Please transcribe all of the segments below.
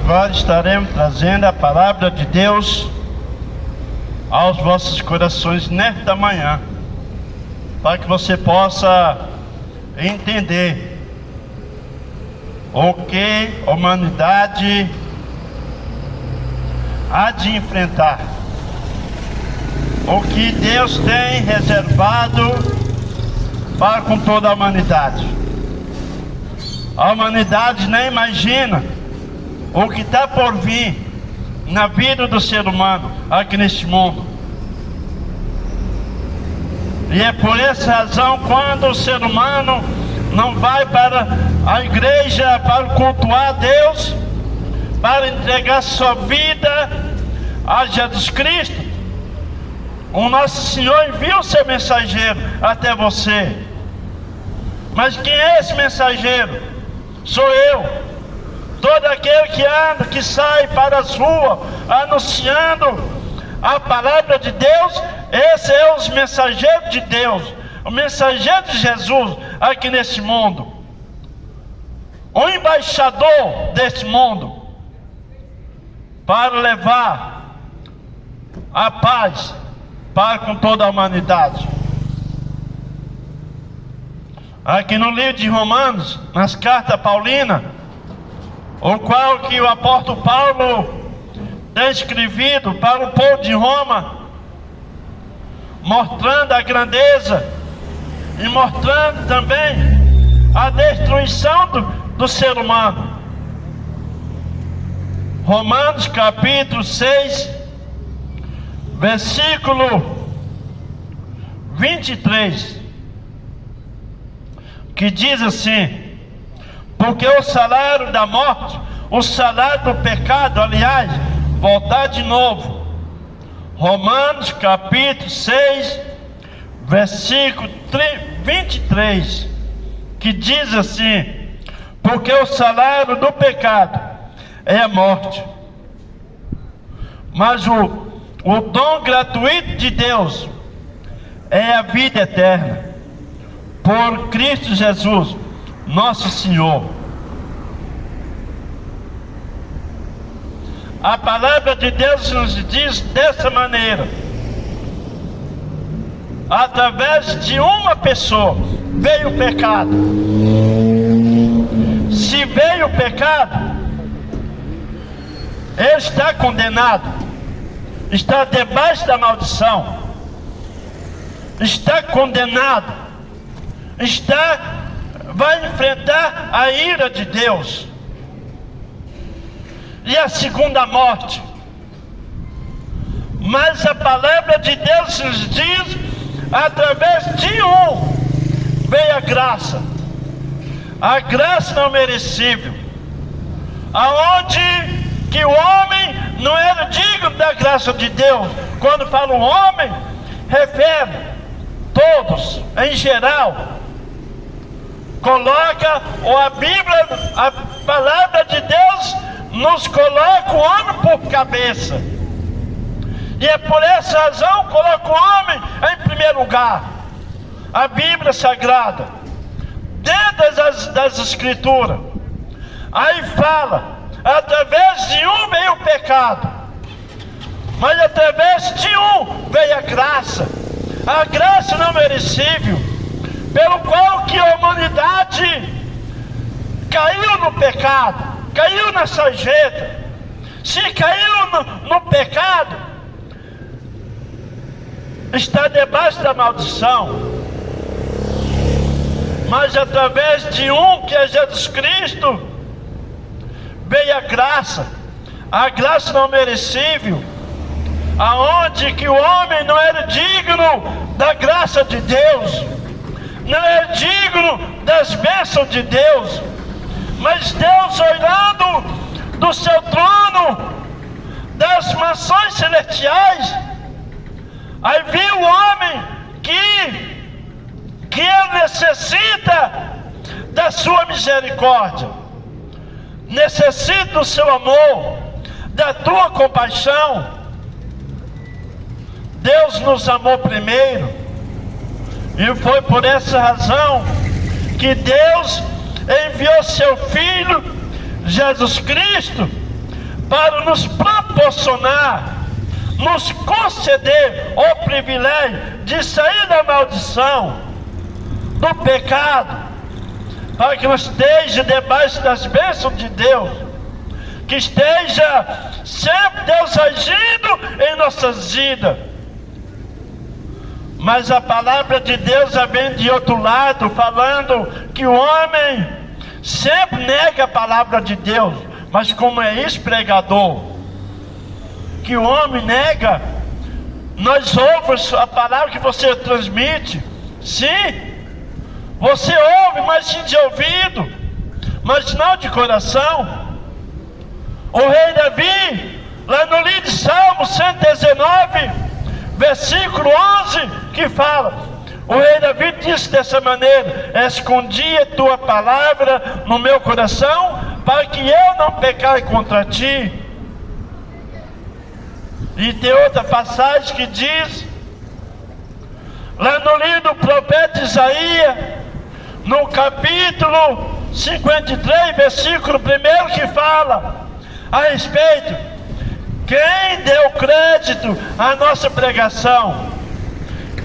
Agora estaremos trazendo a palavra de Deus aos vossos corações nesta manhã, para que você possa entender o que a humanidade há de enfrentar, o que Deus tem reservado para com toda a humanidade. A humanidade nem imagina o que está por vir na vida do ser humano aqui neste mundo. E é por essa razão, quando o ser humano não vai para a igreja para cultuar a Deus, para entregar sua vida a Jesus Cristo, o nosso Senhor envia o seu mensageiro até você. Mas quem é esse mensageiro? Sou eu. Todo aquele que anda, que sai para as ruas anunciando a palavra de Deus, esse é os mensageiros de Deus, o mensageiro de Jesus aqui nesse mundo, o embaixador desse mundo, para levar a paz para com toda a humanidade. Aqui no livro de Romanos, nas cartas paulinas, o qual que o apóstolo Paulo tem escrevido para o povo de Roma, mostrando a grandeza e mostrando também a destruição do ser humano. Romanos capítulo 6, versículo 23, que diz assim: porque o salário da morte, o salário do pecado, aliás, voltar de novo, Romanos capítulo 6, versículo 23, que diz assim: porque o salário do pecado é a morte, mas o dom gratuito de Deus é a vida eterna, por Cristo Jesus, nosso Senhor. A palavra de Deus nos diz dessa maneira: através de uma pessoa veio o pecado. Se veio o pecado, ele está condenado, está debaixo da maldição, está condenado, vai enfrentar a ira de Deus. E a segunda morte. Mas a palavra de Deus nos diz: através de um veio a graça não merecível, aonde que o homem não era digno da graça de Deus. Quando fala o homem, refere todos em geral. Coloca, ou a Bíblia, a palavra de Deus nos coloca o homem por cabeça, e é por essa razão coloca o homem em primeiro lugar. A Bíblia Sagrada, dentro das Escrituras, aí fala: através de um veio o pecado, mas através de um veio a graça não merecível, pelo qual que a humanidade caiu no pecado, caiu na sarjeta. Se caiu no pecado, está debaixo da maldição. Mas através de um, que é Jesus Cristo, veio a graça não merecível, aonde que o homem não era digno da graça de Deus, não era digno das bênçãos de Deus. Mas Deus, olhando do seu trono, das mansões celestiais, aí viu o homem que ele necessita da sua misericórdia, necessita do seu amor, da tua compaixão. Deus nos amou primeiro, e foi por essa razão que Deus enviou seu Filho Jesus Cristo para nos proporcionar, nos conceder o privilégio de sair da maldição, do pecado, para que nós esteja debaixo das bênçãos de Deus, que esteja sempre Deus agindo em nossas vidas. Mas a palavra de Deus vem de outro lado, falando que o homem sempre nega a palavra de Deus, mas como é ex-pregador, que o homem nega, nós ouvimos a palavra que você transmite, sim, você ouve, mas sim de ouvido, mas não de coração. O rei Davi, lá no livro de Salmo 119, versículo 11, que fala, o rei Davi disse dessa maneira: escondi a tua palavra no meu coração, para que eu não pecasse contra ti. E tem outra passagem que diz, lá no livro do profeta Isaías, no capítulo 53, versículo 1, que fala a respeito: quem deu crédito à nossa pregação?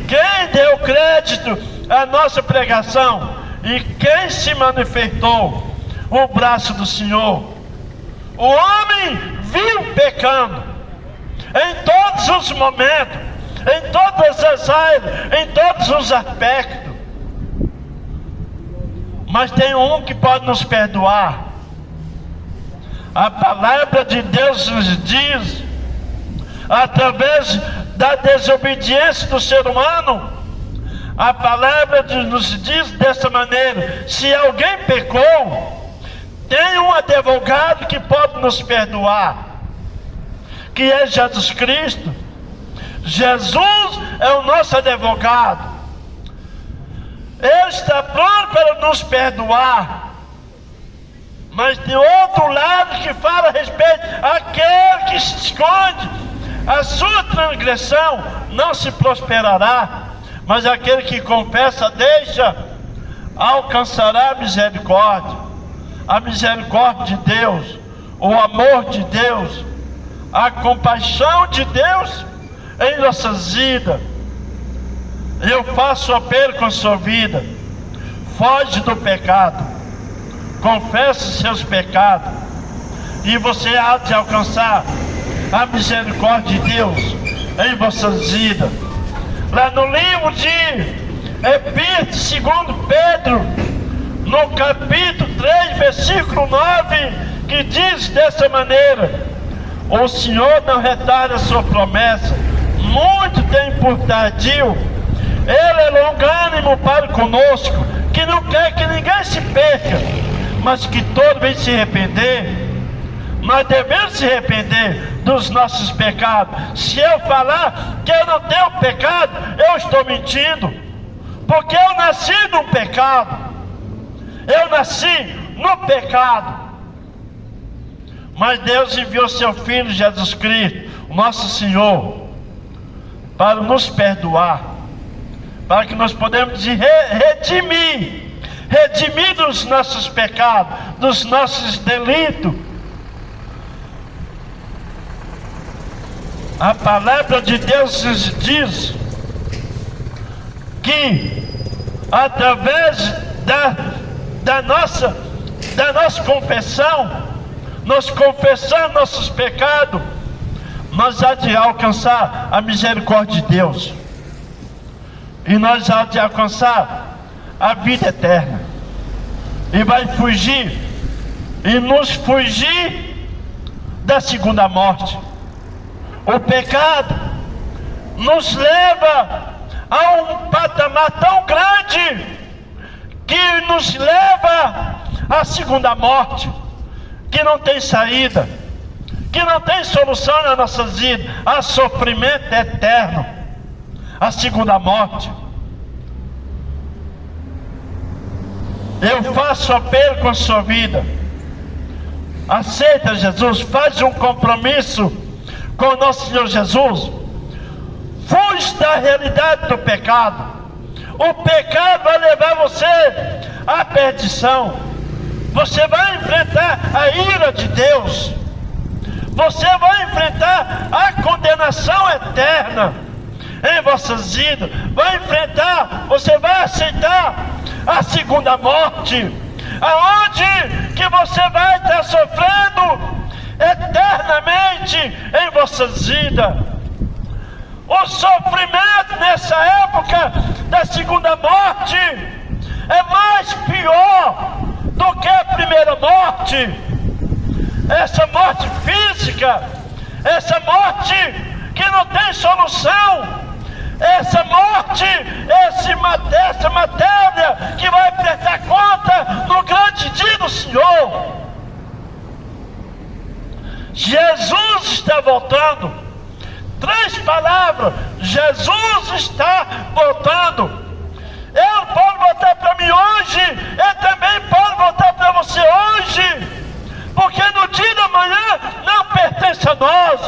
Quem deu crédito à nossa pregação? E quem se manifestou? O braço do Senhor. O homem viu pecando em todos os momentos, em todas as áreas, em todos os aspectos. Mas tem um que pode nos perdoar. A palavra de Deus nos diz, através da desobediência do ser humano, a palavra nos diz dessa maneira: se alguém pecou, tem um advogado que pode nos perdoar, que é Jesus Cristo. Jesus é o nosso advogado. Ele está pronto para nos perdoar. Mas tem outro lado que fala a respeito àquele que se esconde, a sua transgressão não se prosperará, mas aquele que confessa, deixa, alcançará a misericórdia de Deus, o amor de Deus, a compaixão de Deus em nossas vidas. Eu faço apelo com a sua vida: foge do pecado, confesse seus pecados, e você há de alcançar a misericórdia de Deus em vossas vidas. Lá no livro de Epístola segundo Pedro, no capítulo 3, versículo 9, que diz dessa maneira: o Senhor não retarda a sua promessa, muito tem por tardio, Ele é longânimo para conosco, que não quer que ninguém se perca, mas que todos venham se arrepender. Nós devemos se arrepender dos nossos pecados. Se eu falar que eu não tenho pecado, eu estou mentindo, porque eu nasci no pecado. Eu nasci no pecado. Mas Deus enviou seu Filho Jesus Cristo, o nosso Senhor, para nos perdoar, para que nós podemos redimir dos nossos pecados, dos nossos delitos. A palavra de Deus nos diz que através da nossa confissão, nós confessando nossos pecados, nós há de alcançar a misericórdia de Deus, e nós há de alcançar a vida eterna, e vai fugir, e nos fugir da segunda morte. O pecado nos leva a um patamar tão grande que nos leva à segunda morte, que não tem saída, que não tem solução nas nossas vidas, a sofrimento eterno, a segunda morte. Eu faço apelo com a sua vida: aceita Jesus, faz um compromisso com o nosso Senhor Jesus. Fuja da realidade do pecado. O pecado vai levar você à perdição. Você vai enfrentar a ira de Deus. você vai enfrentar a condenação eterna em vossas vidas. Vai enfrentar, você vai aceitar a segunda morte, aonde que você vai estar sofrendo eternamente em vossas vidas. O sofrimento nessa época da segunda morte é mais pior do que a primeira morte. Essa morte física, essa morte que não tem solução, essa morte, essa matéria que vai prestar conta no grande dia do Senhor. Jesus está voltando. 3 palavras: Jesus está voltando. Ele pode voltar para mim hoje, ele também pode voltar para você hoje, porque no dia da manhã não pertence a nós.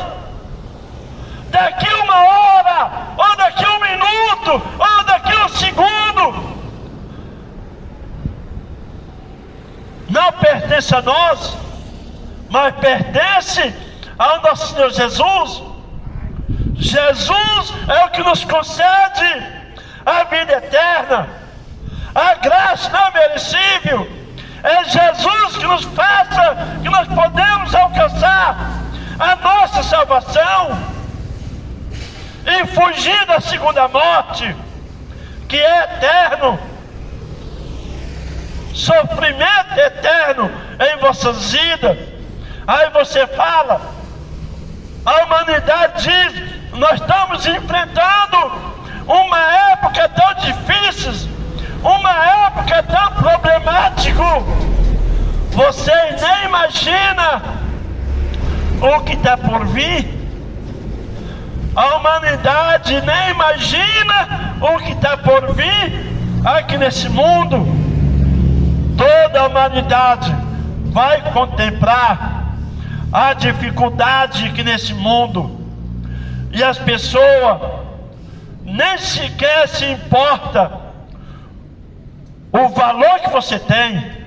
Daqui 1 hora, ou daqui 1 minuto, ou daqui 1 segundo, não pertence a nós, mas pertence ao nosso Senhor Jesus. Jesus é o que nos concede a vida eterna, a graça não merecível. É Jesus que nos faça, que nós podemos alcançar a nossa salvação e fugir da segunda morte, que é eterno, sofrimento eterno em vossas vidas. Aí você fala, a humanidade diz: nós estamos enfrentando uma época tão difícil, uma época tão problemática. Você nem imagina o que está por vir. A humanidade nem imagina o que está por vir aqui nesse mundo. Toda a humanidade vai contemplar a dificuldade que nesse mundo, e as pessoas nem sequer se importa o valor que você tem.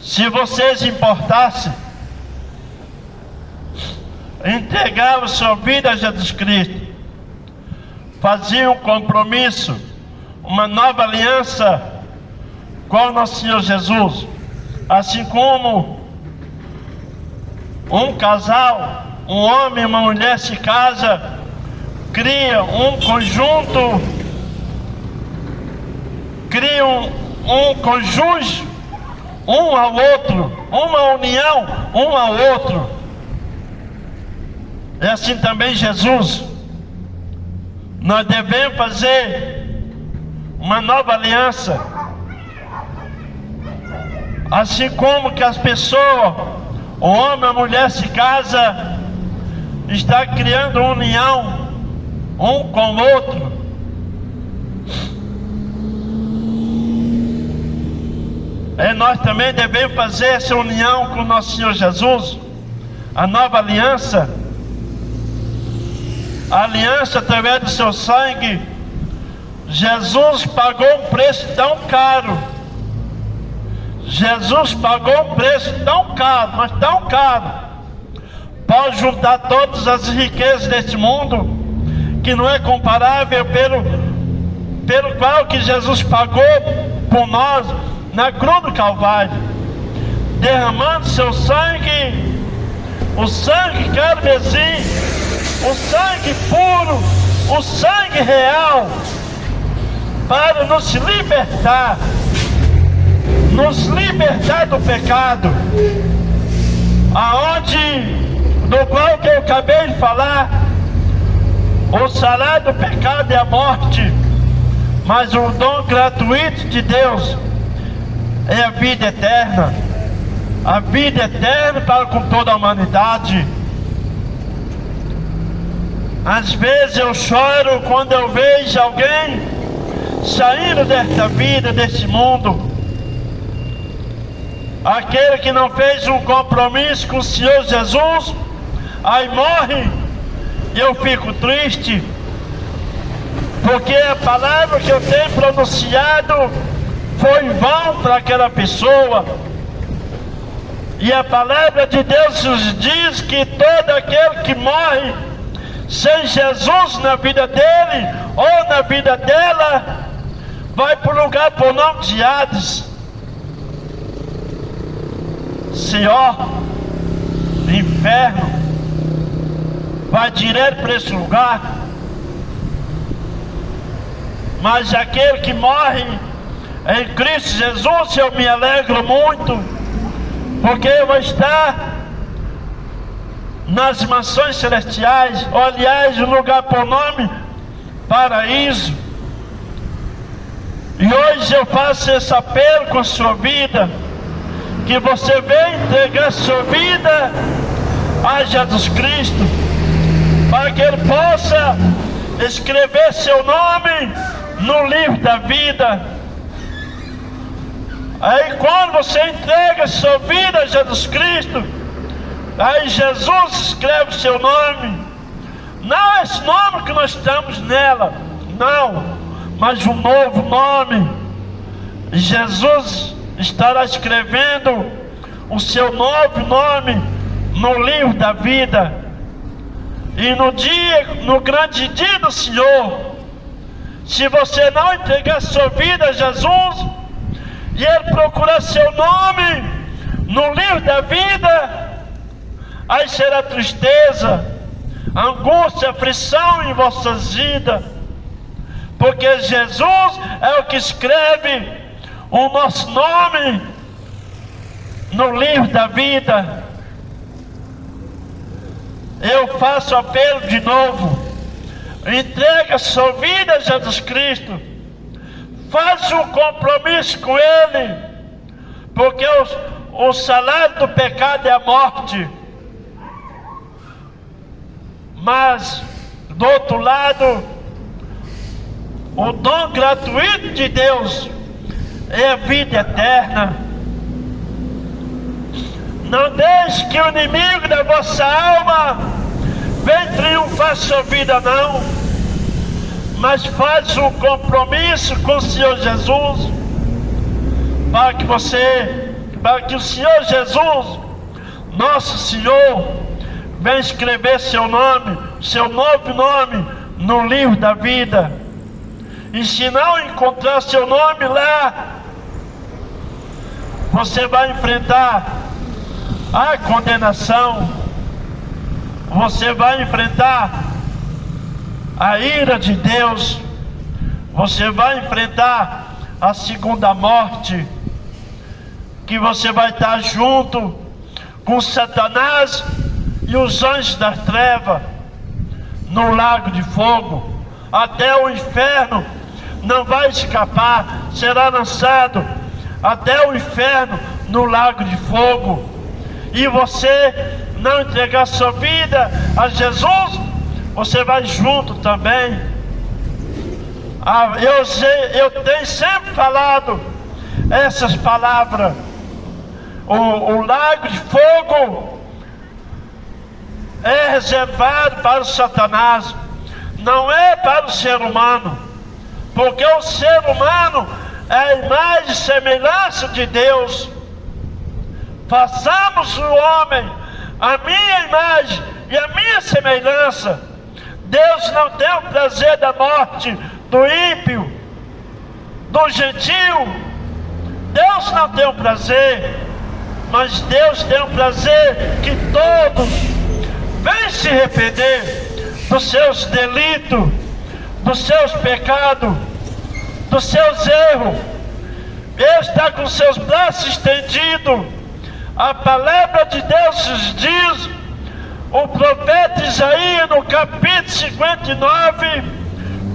Se vocês importassem, entregavam sua vida a Jesus Cristo, faziam um compromisso, uma nova aliança com o nosso Senhor Jesus, assim como um casal, um homem e uma mulher se casa, cria um conjunto, criam um conjunto, um ao outro, uma união, um ao outro. É assim também Jesus. Nós devemos fazer uma nova aliança, assim como que as pessoas, o homem e a mulher se casa, está criando união um com o outro. E nós também devemos fazer essa união com o nosso Senhor Jesus, a nova aliança, a aliança através do seu sangue. Jesus pagou um preço tão caro. Jesus pagou um preço tão caro, mas tão caro. Pode juntar todas as riquezas deste mundo, que não é comparável pelo qual que Jesus pagou por nós na cruz do Calvário, derramando seu sangue, o sangue carmesim, o sangue puro, o sangue real, para nos libertar do pecado, aonde, do qual que eu acabei de falar, o salário do pecado é a morte, mas o dom gratuito de Deus é a vida eterna para com toda a humanidade. Às vezes eu choro quando eu vejo alguém saindo desta vida, desse mundo, aquele que não fez um compromisso com o Senhor Jesus, aí morre, e eu fico triste, porque a palavra que eu tenho pronunciado foi em vão para aquela pessoa. E a palavra de Deus nos diz que todo aquele que morre sem Jesus na vida dele ou na vida dela, vai para o lugar por nome de Hades, Senhor, inferno, vai direto para esse lugar. Mas aquele que morre em Cristo Jesus, eu me alegro muito, porque eu vou estar nas mansões celestiais, ou aliás, um lugar por nome paraíso. E hoje eu faço esse apelo com a sua vida, que você venha entregar sua vida a Jesus Cristo, para que Ele possa escrever seu nome no livro da vida. Aí quando você entrega sua vida a Jesus Cristo, aí Jesus escreve o seu nome. Não esse nome que nós estamos nela, não, mas um novo nome. Jesus estará escrevendo o seu novo nome no livro da vida. E no grande dia do Senhor, se você não entregar sua vida a Jesus, e Ele procurar seu nome no livro da vida, aí será tristeza, angústia, aflição em vossas vidas, porque Jesus é o que escreve o nosso nome no livro da vida. Eu faço apelo de novo: entrega sua vida a Jesus Cristo, faça um compromisso com Ele, porque o salário do pecado é a morte, mas do outro lado, o dom gratuito de Deus é a vida eterna. Não deixe que o inimigo da vossa alma venha triunfar sua vida, não, mas faz um compromisso com o Senhor Jesus, para que o Senhor Jesus, nosso Senhor, venha escrever seu nome, seu novo nome no livro da vida. E se não encontrar seu nome lá, você vai enfrentar a condenação, você vai enfrentar a ira de Deus, você vai enfrentar a segunda morte, que você vai estar junto com Satanás e os anjos da treva no lago de fogo. Até o inferno não vai escapar, será lançado até o inferno no lago de fogo. E você não entregar sua vida a Jesus, você vai junto também. Eu tenho sempre falado essas palavras. O lago de fogo é reservado para o Satanás, não é para o ser humano, porque o ser humano é a imagem e semelhança de Deus. Façamos o homem a minha imagem e a minha semelhança. Deus não tem o prazer da morte do ímpio, do gentio. Deus não tem o prazer, mas Deus tem o prazer que todos venham se arrepender dos seus delitos, dos seus pecados, dos seus erros. Ele está com seus braços estendidos. A palavra de Deus nos diz, o profeta Isaías, no capítulo 59,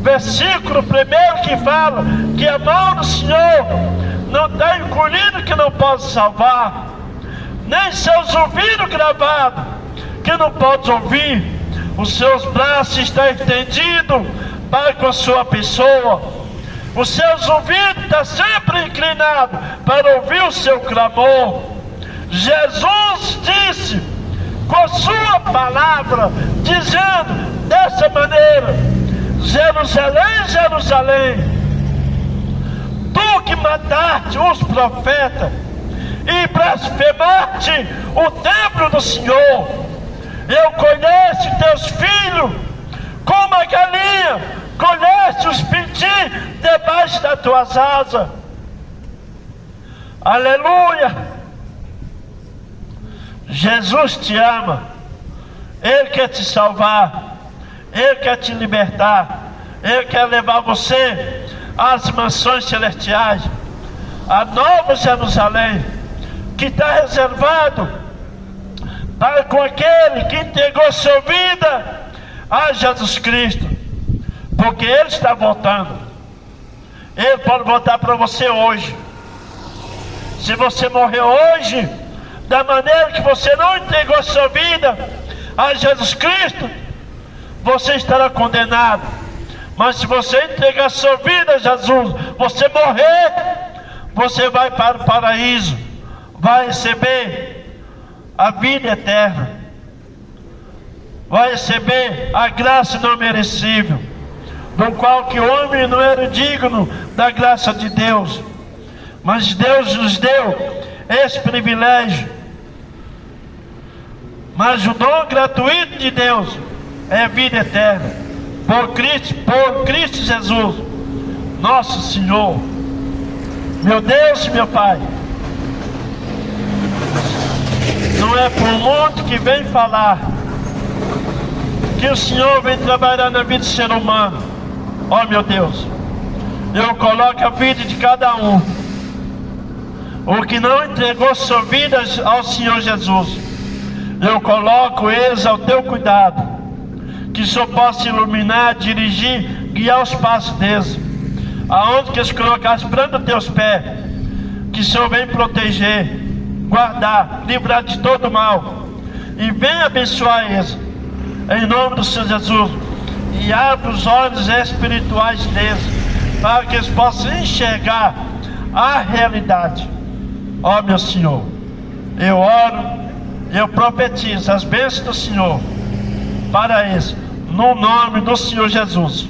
versículo 1, que fala que a mão do Senhor não está encolhida que não pode salvar, nem seus ouvidos gravados que não pode ouvir. Os seus braços estão estendidos para com a sua pessoa. Os seus ouvidos estão sempre inclinados para ouvir o seu clamor. Jesus disse com a sua palavra, dizendo dessa maneira: Jerusalém, Jerusalém, Tu que mataste os profetas e blasfemaste o templo do Senhor, eu colheste teus filhos como a galinha, colheste os pintinhos debaixo das tuas asas. Aleluia! Jesus te ama, Ele quer te salvar, Ele quer te libertar, Ele quer levar você às mansões celestiais, a Nova Jerusalém, que está reservado para com aquele que entregou sua vida a Jesus Cristo, porque Ele está voltando. Ele pode voltar para você hoje. Se você morrer hoje, da maneira que você não entregou sua vida a Jesus Cristo, você estará condenado. Mas se você entregar sua vida a Jesus, você morrer, você vai para o paraíso, vai receber a vida eterna, vai receber a graça não merecível, do qual que o homem não era digno da graça de Deus, mas Deus nos deu esse privilégio. Mas o dom gratuito de Deus é vida eterna, por Cristo Jesus, nosso Senhor. Meu Deus e meu Pai, não é por muito que vem falar que o Senhor vem trabalhar na vida do ser humano. Ó meu Deus, eu coloco a vida de cada um, o que não entregou sua vida ao Senhor Jesus, eu coloco eles ao teu cuidado, que o Senhor possa iluminar, dirigir, guiar os passos deles, aonde que eles colocassem perante os teus pés, que o Senhor venha proteger, guardar, livrar de todo mal, e venha abençoar eles, em nome do Senhor Jesus, e abra os olhos espirituais deles, para que eles possam enxergar a realidade. Ó meu Senhor, eu oro, eu profetizo as bênçãos do Senhor para eles, no nome do Senhor Jesus.